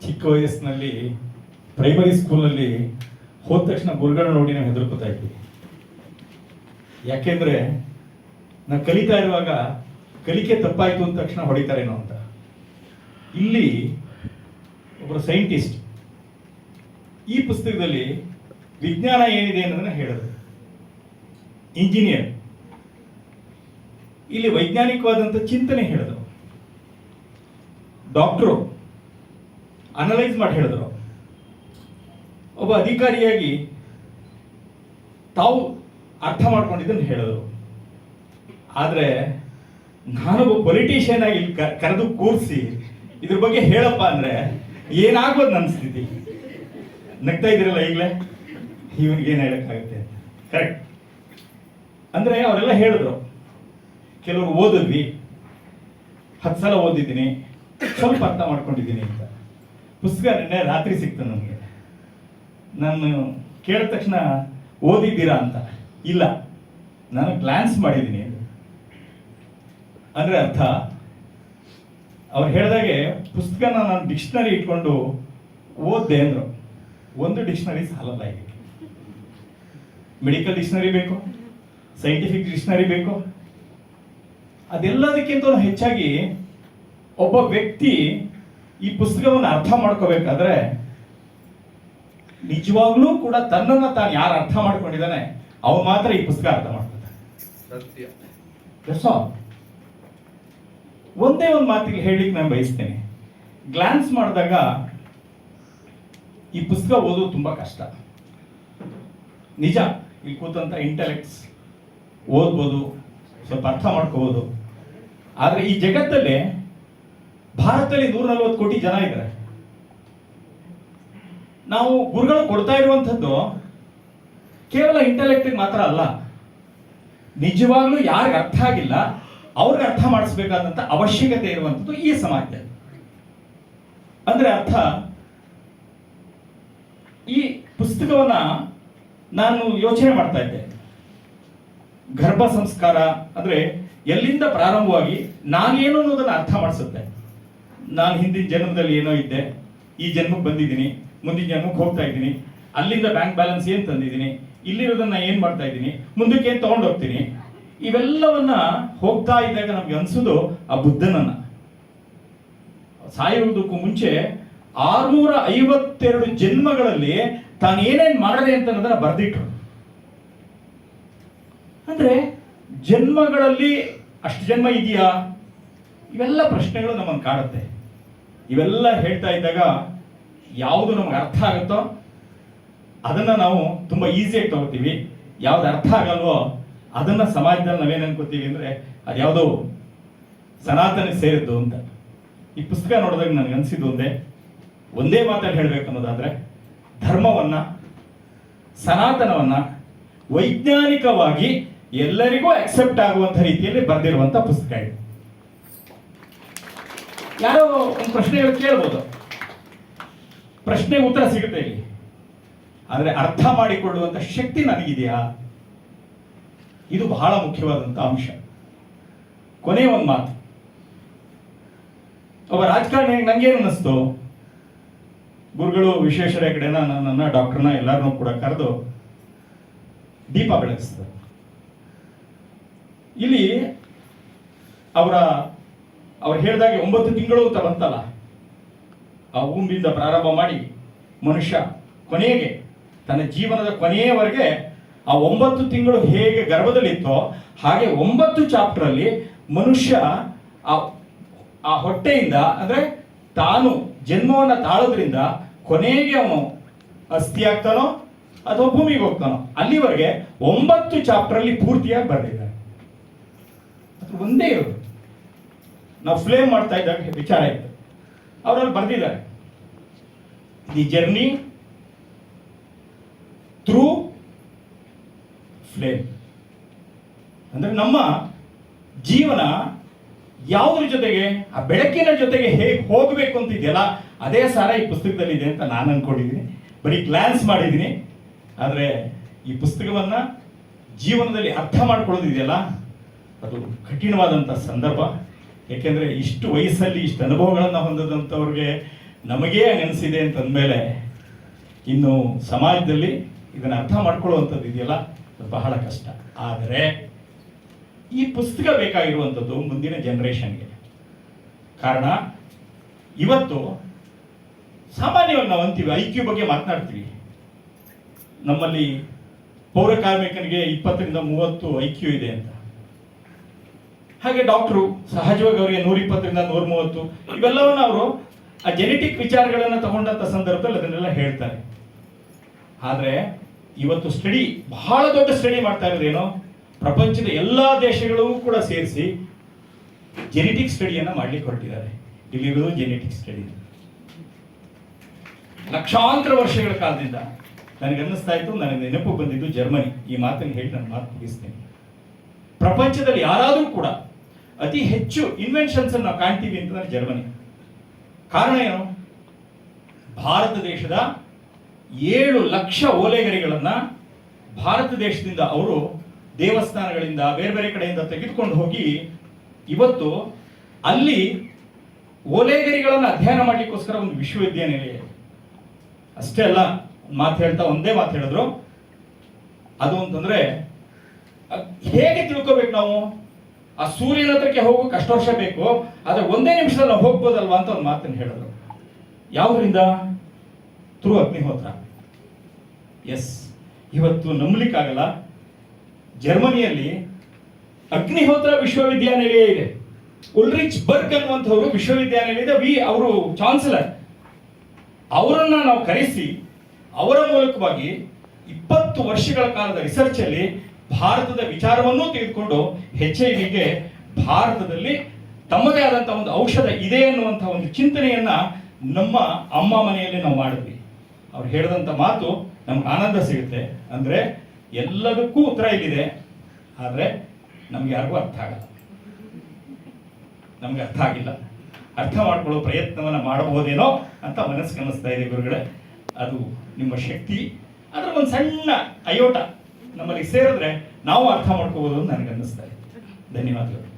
ಚಿಕ್ಕ ವಯಸ್ಸಿನಲ್ಲಿ ಪ್ರೈಮರಿ ಸ್ಕೂಲಲ್ಲಿ ಹೋದ ತಕ್ಷಣ ಗುರುಗಳನ್ನ ನೋಡಿ ನಾವು ಹೆದರ್ಕೋತಾ ಇದ್ವಿ. ಯಾಕೆಂದ್ರೆ ನಾವು ಕಲಿತಾ ಇರುವಾಗ ಕಲಿಕೆ ತಪ್ಪಾಯಿತು ಅಂದ ತಕ್ಷಣ ಹೊಡಿತಾರೇನೋ ಅಂತ. ಇಲ್ಲಿ ಒಬ್ಬರು ಸೈಂಟಿಸ್ಟ್ ಈ ಪುಸ್ತಕದಲ್ಲಿ ವಿಜ್ಞಾನ ಏನಿದೆ ಅನ್ನೋದನ್ನ ಹೇಳಿದ್ರು. ಇಂಜಿನಿಯರ್ ಇಲ್ಲಿ ವೈಜ್ಞಾನಿಕವಾದಂಥ ಚಿಂತನೆ ಹೇಳಿದ್ರು. ಡಾಕ್ಟ್ರು ಅನಲೈಸ್ ಮಾಡಿ ಹೇಳಿದ್ರು. ಒಬ್ಬ ಅಧಿಕಾರಿಯಾಗಿ ತಾವು ಅರ್ಥ ಮಾಡ್ಕೊಂಡಿದ್ದನ್ನು ಹೇಳಿದ್ರು. ಆದರೆ ನಾನೊಬ್ಬ ಪೊಲಿಟಿಷಿಯನ್ ಆಗಿ ಇಲ್ಲಿ ಕರೆದು ಕೂರಿಸಿ ಇದ್ರ ಬಗ್ಗೆ ಹೇಳಪ್ಪ ಅಂದ್ರೆ ಏನಾಗ್ಬೋದು ನನ್ನ ಸ್ಥಿತಿ. ನಗ್ತಾ ಇದ್ದೀರಲ್ಲ ಈಗಲೇ, ಇವನಿಗೆ ಏನು ಹೇಳಕ್ಕಾಗುತ್ತೆ ಅಂತ. ಕರೆಕ್ಟ್. ಅಂದ್ರೆ ಅವರೆಲ್ಲ ಹೇಳಿದ್ರು. ಕೆಲವರು ಓದಿದ್ವಿ, 10 ಸಲ ಓದಿದ್ದೀನಿ, ಸ್ವಲ್ಪ ಅರ್ಥ ಮಾಡ್ಕೊಂಡಿದ್ದೀನಿ ಅಂತ. ಪುಸ್ತಕ ನಿನ್ನೆ ರಾತ್ರಿ ಸಿಕ್ತು ನನಗೆ. ನಾನು ಕೇಳಿದ ತಕ್ಷಣ ಓದಿದ್ದೀರಾ ಅಂತ. ಇಲ್ಲ, ನಾನು ಗ್ಲಾನ್ಸ್ ಮಾಡಿದ್ದೀನಿ ಅಂದ್ರೆ ಅರ್ಥ. ಅವ್ರು ಹೇಳಿದಾಗೆ ಪುಸ್ತಕನ ನಾನು ಡಿಕ್ಷನರಿ ಇಟ್ಕೊಂಡು ಓದ್ದೆ ಅಂದ್ರು. ಒಂದು ಡಿಕ್ಷನರಿ ಸಾಲಲ್ಲ. ಈಗ ಮೆಡಿಕಲ್ ಡಿಕ್ಷನರಿ ಬೇಕು, ಸೈಂಟಿಫಿಕ್ ಡಿಕ್ಷನರಿ ಬೇಕು. ಅದೆಲ್ಲದಕ್ಕಿಂತ ಹೆಚ್ಚಾಗಿ ಒಬ್ಬ ವ್ಯಕ್ತಿ ಈ ಪುಸ್ತಕವನ್ನು ಅರ್ಥ ಮಾಡ್ಕೋಬೇಕಾದ್ರೆ ನಿಜವಾಗ್ಲೂ ಕೂಡ ತನ್ನನ್ನು ತಾನು ಯಾರು ಅರ್ಥ ಮಾಡ್ಕೊಂಡಿದ್ದಾನೆ ಅವನು ಮಾತ್ರ ಈ ಪುಸ್ತಕ ಅರ್ಥ ಮಾಡ್ಕೊತಾನೆ. ಒಂದೇ ಒಂದು ಮಾತಿಗೆ ಹೇಳಿಕ್ಕೆ ನಾನು ಬಯಸ್ತೇನೆ. ಗ್ಲಾನ್ಸ್ ಮಾಡಿದಾಗ ಈ ಪುಸ್ತಕ ಓದೋದು ತುಂಬಾ ಕಷ್ಟ. ನಿಜ, ಇಲ್ಲಿ ಕೂತಂತ ಇಂಟೆಲೆಕ್ಟ್ಸ್ ಓದ್ಬೋದು, ಸ್ವಲ್ಪ ಅರ್ಥ ಮಾಡ್ಕೋಬಹುದು. ಆದ್ರೆ ಈ ಜಗತ್ತಲ್ಲಿ ಭಾರತದಲ್ಲಿ 140 ಕೋಟಿ ಜನ ಇದ್ದಾರೆ. ನಾವು ಗುರುಗಳು ಕೊಡ್ತಾ ಇರುವಂಥದ್ದು ಕೇವಲ ಇಂಟೆಲೆಕ್ಟ್ ಮಾತ್ರ ಅಲ್ಲ, ನಿಜವಾಗ್ಲೂ ಯಾರಿಗೆ ಅರ್ಥ ಆಗಿಲ್ಲ ಅವ್ರಿಗೆ ಅರ್ಥ ಮಾಡಿಸ್ಬೇಕಾದಂತ ಅವಶ್ಯಕತೆ ಇರುವಂಥದ್ದು ಈ ಸಮಾಜದಲ್ಲಿ. ಅಂದ್ರೆ ಅರ್ಥ, ಈ ಪುಸ್ತಕವನ್ನ ನಾನು ಯೋಚನೆ ಮಾಡ್ತಾ ಇದ್ದೆ. ಗರ್ಭ ಸಂಸ್ಕಾರ ಅಂದ್ರೆ ಎಲ್ಲಿಂದ ಪ್ರಾರಂಭವಾಗಿ ನಾನೇನು ಅನ್ನೋದನ್ನ ಅರ್ಥ ಮಾಡಿಸುತ್ತೆ. ನಾನು ಹಿಂದಿನ ಜನ್ಮದಲ್ಲಿ ಏನೋ ಇದ್ದೆ, ಈ ಜನ್ಮಕ್ಕೆ ಬಂದಿದ್ದೀನಿ, ಮುಂದಿನ ಜನ್ಮಕ್ಕೆ ಹೋಗ್ತಾ ಇದ್ದೀನಿ, ಅಲ್ಲಿಂದ ಬ್ಯಾಂಕ್ ಬ್ಯಾಲೆನ್ಸ್ ಏನ್ ತಂದಿದ್ದೀನಿ, ಇಲ್ಲಿರೋದನ್ನ ಏನ್ ಮಾಡ್ತಾ ಇದ್ದೀನಿ, ಮುಂದಕ್ಕೆ ಏನ್ ತಗೊಂಡು ಹೋಗ್ತೀನಿ. ಇವೆಲ್ಲವನ್ನ ಹೋಗ್ತಾ ಇದ್ದಾಗ ನಮ್ಗೆ ಅನ್ಸೋದು ಆ ಬುದ್ಧನನ್ನ. ಸಾಯುವುದಕ್ಕೂ ಮುಂಚೆ 652 ಜನ್ಮಗಳಲ್ಲಿ ತಾನು ಏನೇನ್ ಮಾಡದೆ ಅಂತ ಅನ್ನೋದನ್ನ ಬರ್ದಿಟ್ರು. ಅಂದ್ರೆ ಜನ್ಮಗಳಲ್ಲಿ ಅಷ್ಟು ಜನ್ಮ ಇದೆಯಾ, ಇವೆಲ್ಲ ಪ್ರಶ್ನೆಗಳು ನಮ್ಮನ್ನು ಕಾಡುತ್ತೆ. ಇವೆಲ್ಲ ಹೇಳ್ತಾ ಇದ್ದಾಗ ಯಾವುದು ನಮ್ಗೆ ಅರ್ಥ ಆಗುತ್ತೋ ಅದನ್ನ ನಾವು ತುಂಬಾ ಈಸಿಯಾಗಿ ತಗೋತೀವಿ. ಯಾವ್ದು ಅರ್ಥ ಆಗಲ್ವೋ ಅದನ್ನ ಸಮಾಜದಲ್ಲಿ ನಾವೇನ್ ಅನ್ಕೋತೀವಿ ಅಂದ್ರೆ ಅದ್ಯಾವುದೋ ಸನಾತನ ಸೇರಿದ್ದು ಅಂತ. ಈ ಪುಸ್ತಕ ನೋಡಿದಾಗ ನನಗೆ ಅನ್ಸಿದ್ದು ಒಂದೇ ಮಾತಲ್ಲಿ ಹೇಳ್ಬೇಕು ಅನ್ನೋದಾದ್ರೆ, ಧರ್ಮವನ್ನ, ಸನಾತನವನ್ನ ವೈಜ್ಞಾನಿಕವಾಗಿ ಎಲ್ಲರಿಗೂ ಅಕ್ಸೆಪ್ಟ್ ಆಗುವಂತ ರೀತಿಯಲ್ಲಿ ಬರೆದಿರುವಂತ ಪುಸ್ತಕ ಇದು. ಯಾರೋ ಒಂದು ಪ್ರಶ್ನೆಗಳು ಕೇಳ್ಬೋದು, ಪ್ರಶ್ನೆಗೆ ಉತ್ತರ ಸಿಗುತ್ತೆ ಇಲ್ಲಿ. ಆದ್ರೆ ಅರ್ಥ ಮಾಡಿಕೊಳ್ಳುವಂತ ಶಕ್ತಿ ನನಗಿದೆಯಾ, ಇದು ಬಹಳ ಮುಖ್ಯವಾದಂತ ಅಂಶ. ಕೊನೆ ಒಂದು ಮಾತು, ಒಬ್ಬ ರಾಜಕಾರಣಿ ನಂಗೇನು ಅನ್ನಿಸ್ತು, ಗುರುಗಳು ವಿಶ್ವೇಶ್ವರ ಹೆಗಡೆನ, ನನ್ನನ್ನ, ಡಾಕ್ಟರ್ನ ಎಲ್ಲರನ್ನೂ ಕೂಡ ಕರೆದು ದೀಪ ಬೆಳಗಿಸಿದ್ರು. ಇಲ್ಲಿ ಅವ್ರು ಹೇಳಿದಾಗೆ 9 ತಿಂಗಳು ಅಂತ ಬಂತಲ್ಲ, ಆ ಊಂಬಿಂದ ಪ್ರಾರಂಭ ಮಾಡಿ ಮನುಷ್ಯ ಕೊನೆಗೆ ತನ್ನ ಜೀವನದ ಕೊನೆಯವರೆಗೆ ಆ 9 ತಿಂಗಳು ಹೇಗೆ ಗರ್ಭದಲ್ಲಿತ್ತೋ ಹಾಗೆ 9 ಚಾಪ್ಟರ್ ಅಲ್ಲಿ ಮನುಷ್ಯ ಆ ಹೊಟ್ಟೆಯಿಂದ ಅಂದ್ರೆ ತಾನು ಜನ್ಮವನ್ನ ತಾಳೋದ್ರಿಂದ ಕೊನೆಗೆ ಅವನು ಅಸ್ಥಿ ಆಗ್ತಾನೋ ಅಥವಾ ಭೂಮಿಗೆ ಹೋಗ್ತಾನೋ ಅಲ್ಲಿವರೆಗೆ 9 ಚಾಪ್ಟರ್ ಅಲ್ಲಿ ಪೂರ್ತಿಯಾಗಿ ಬರೆದಿದ್ದಾರೆ. ಅದು ಒಂದೇ ಇರೋದು. ನಾವು ಫ್ಲೇಮ್ ಮಾಡ್ತಾ ಇದ್ದಾಗ ವಿಚಾರ ಇತ್ತು, ಅವರಲ್ಲಿ ಬರೆದಿದ್ದಾರೆ, ದಿ ಜರ್ನಿ ಥ್ರೂ ಫ್ಲೇಮ್. ಅಂದ್ರೆ ನಮ್ಮ ಜೀವನ ಯಾವುದ್ರ ಜೊತೆಗೆ, ಆ ಬೆಳಕಿನ ಜೊತೆಗೆ ಹೇಗೆ ಹೋಗಬೇಕು ಅಂತ ಇದೆಯಲ್ಲ, ಅದೇ ಸಾರ ಈ ಪುಸ್ತಕದಲ್ಲಿ ಇದೆ ಅಂತ ನಾನು ಅನ್ಕೊಂಡಿದ್ದೀನಿ. ಬರೀ ಗ್ಲಾನ್ಸ್ ಮಾಡಿದ್ದೀನಿ. ಆದರೆ ಈ ಪುಸ್ತಕವನ್ನ ಜೀವನದಲ್ಲಿ ಅರ್ಥ ಮಾಡ್ಕೊಳ್ಳೋದಿದೆಯಲ್ಲ, ಅದು ಕಠಿಣವಾದಂಥ ಸಂದರ್ಭ. ಏಕೆಂದರೆ ಇಷ್ಟು ವಯಸ್ಸಲ್ಲಿ ಇಷ್ಟು ಅನುಭವಗಳನ್ನು ಹೊಂದದಂಥವ್ರಿಗೆ ನಮಗೇ ಅನಿಸಿದೆ ಅಂತಂದಮೇಲೆ ಇನ್ನು ಸಮಾಜದಲ್ಲಿ ಇದನ್ನು ಅರ್ಥ ಮಾಡ್ಕೊಳ್ಳುವಂಥದ್ದು ಇದೆಯಲ್ಲ ಅದು ಬಹಳ ಕಷ್ಟ. ಆದರೆ ಈ ಪುಸ್ತಕ ಬೇಕಾಗಿರುವಂಥದ್ದು ಮುಂದಿನ ಜನರೇಷನ್ಗೆ. ಕಾರಣ ಇವತ್ತು ಸಾಮಾನ್ಯವಾಗಿ ನಾವು ಅಂತೀವಿ ಐಕ್ಯೂ ಬಗ್ಗೆ ಮಾತನಾಡ್ತೀವಿ. ನಮ್ಮಲ್ಲಿ ಪೌರ ಕಾರ್ಮಿಕನಿಗೆ 20ರಿಂದ 30 ಐಕ್ಯೂ ಇದೆ ಅಂತ. ಹಾಗೆ ಡಾಕ್ಟ್ರು ಸಹಜವಾಗಿ ಅವರಿಗೆ 120ರಿಂದ 130 ಇವೆಲ್ಲವನ್ನು ಅವರು ಆ ಜೆನೆಟಿಕ್ ವಿಚಾರಗಳನ್ನು ತಗೊಂಡಂಥ ಸಂದರ್ಭದಲ್ಲಿ ಅದನ್ನೆಲ್ಲ ಹೇಳ್ತಾರೆ. ಆದರೆ ಇವತ್ತು ಸ್ಟಡಿ, ಬಹಳ ದೊಡ್ಡ ಸ್ಟಡಿ ಮಾಡ್ತಾ ಇರೋದೇನೋ, ಪ್ರಪಂಚದ ಎಲ್ಲ ದೇಶಗಳು ಕೂಡ ಸೇರಿಸಿ ಜೆನೆಟಿಕ್ ಸ್ಟಡಿಯನ್ನು ಮಾಡ್ಲಿಕ್ಕೆ ಹೊರಟಿದ್ದಾರೆ. ಇಲ್ಲಿರೋದು ಜೆನೆಟಿಕ್ ಸ್ಟಡಿ. ಲಕ್ಷಾಂತರ ವರ್ಷಗಳ ಕಾಲದಿಂದ ನನಗನ್ನಿಸ್ತಾ ಇತ್ತು, ನನಗೆ ನೆನಪು ಬಂದಿದ್ದು ಜರ್ಮನಿ. ಈ ಮಾತನ್ನು ಹೇಳಿ ನಾನು ಮಾತು ಮುಗಿಸ್ತೇನೆ. ಪ್ರಪಂಚದಲ್ಲಿ ಯಾರಾದರೂ ಕೂಡ ಅತಿ ಹೆಚ್ಚು ಇನ್ವೆನ್ಷನ್ಸ್ ನಾವು ಕಾಣ್ತೀವಿ ಅಂತಂದ್ರೆ ಜರ್ಮನಿ. ಕಾರಣ ಏನು? ಭಾರತ ದೇಶದ 7 ಲಕ್ಷ ಓಲೆಗರಿಗಳನ್ನ ಭಾರತ ದೇಶದಿಂದ ಅವರು ದೇವಸ್ಥಾನಗಳಿಂದ ಬೇರೆ ಬೇರೆ ಕಡೆಯಿಂದ ತೆಗೆದುಕೊಂಡು ಹೋಗಿ ಇವತ್ತು ಅಲ್ಲಿ ಓಲೆಗರಿಗಳನ್ನು ಅಧ್ಯಯನ ಮಾಡಲಿಕ್ಕೋಸ್ಕರ ಒಂದು ವಿಶ್ವವಿದ್ಯಾನಿಲಯ. ಅಷ್ಟೇ ಅಲ್ಲ, ಒಂದೇ ಮಾತು ಹೇಳಿದ್ರು. ಅದು ಅಂತಂದ್ರೆ ಹೇಗೆ ತಿಳ್ಕೋಬೇಕು ನಾವು? ಆ ಸೂರ್ಯನ ಹತ್ರಕ್ಕೆ ಹೋಗೋಕೆ ಅಷ್ಟು ವರ್ಷ ಬೇಕು, ಆದ್ರೆ ಒಂದೇ ನಿಮಿಷದಲ್ಲಿ ನಾವು ಹೋಗ್ಬೋದಲ್ವಾ ಅಂತ ಒಂದು ಮಾತನ್ನು ಹೇಳಿದ್ರು. ಯಾವುದರಿಂದ? ಥ್ರೂ ಅಗ್ನಿಹೋತ್ರ. ಎಸ್, ಇವತ್ತು ನಂಬಲಿಕ್ಕಾಗಲ್ಲ, ಜರ್ಮನಿಯಲ್ಲಿ ಅಗ್ನಿಹೋತ್ರ ವಿಶ್ವವಿದ್ಯಾನಿಲಯ ಇದೆ. ಉಲ್ರಿಚ್ ಬರ್ಗ್ ಅನ್ನುವಂಥವ್ರು ವಿಶ್ವವಿದ್ಯಾನಿಲಯದ ಅವರು ಚಾನ್ಸಲರ್. ಅವರನ್ನ ನಾವು ಕರೆಸಿ ಅವರ ಮೂಲಕವಾಗಿ 20 ವರ್ಷಗಳ ಕಾಲದ ರಿಸರ್ಚ್ ಅಲ್ಲಿ ಭಾರತದ ವಿಚಾರವನ್ನೂ ತೆಗೆದುಕೊಂಡು HIV ಭಾರತದಲ್ಲಿ ತಮ್ಮದೇ ಆದಂತಹ ಒಂದು ಔಷಧ ಇದೆ ಅನ್ನುವಂತಹ ಒಂದು ಚಿಂತನೆಯನ್ನ ನಮ್ಮ ಅಮ್ಮ ಮನೆಯಲ್ಲಿ ನಾವು ಮಾಡಿದ್ವಿ. ಅವ್ರು ಹೇಳಿದಂತ ಮಾತು ನಮ್ಗೆ ಆನಂದ ಸಿಗುತ್ತೆ. ಅಂದ್ರೆ ಎಲ್ಲದಕ್ಕೂ ಉತ್ತರ ಇಲ್ಲಿದೆ, ಆದ್ರೆ ನಮ್ಗೆ ಯಾರಿಗೂ ಅರ್ಥ ಆಗಲ್ಲ. ನಮ್ಗೆ ಅರ್ಥ ಆಗಿಲ್ಲ. ಅರ್ಥ ಮಾಡ್ಕೊಳ್ಳೋ ಪ್ರಯತ್ನವನ್ನ ಮಾಡಬಹುದೇನೋ ಅಂತ ಮನಸ್ಸಿಗೆ ಅನ್ನಿಸ್ತಾ ಇದೆ ಗುರುಗಳೇ. ಅದು ನಿಮ್ಮ ಶಕ್ತಿ. ಅದರ ಒಂದು ಸಣ್ಣ ಅಯೋಟ ನಮ್ಮಲ್ಲಿ ಸೇರಿದ್ರೆ ನಾವು ಅರ್ಥ ಮಾಡ್ಕೋಬಹುದು ಅಂತ ನನಗೆ ಅನ್ನಿಸ್ತಾ ಇದೆ. ಧನ್ಯವಾದಗಳು.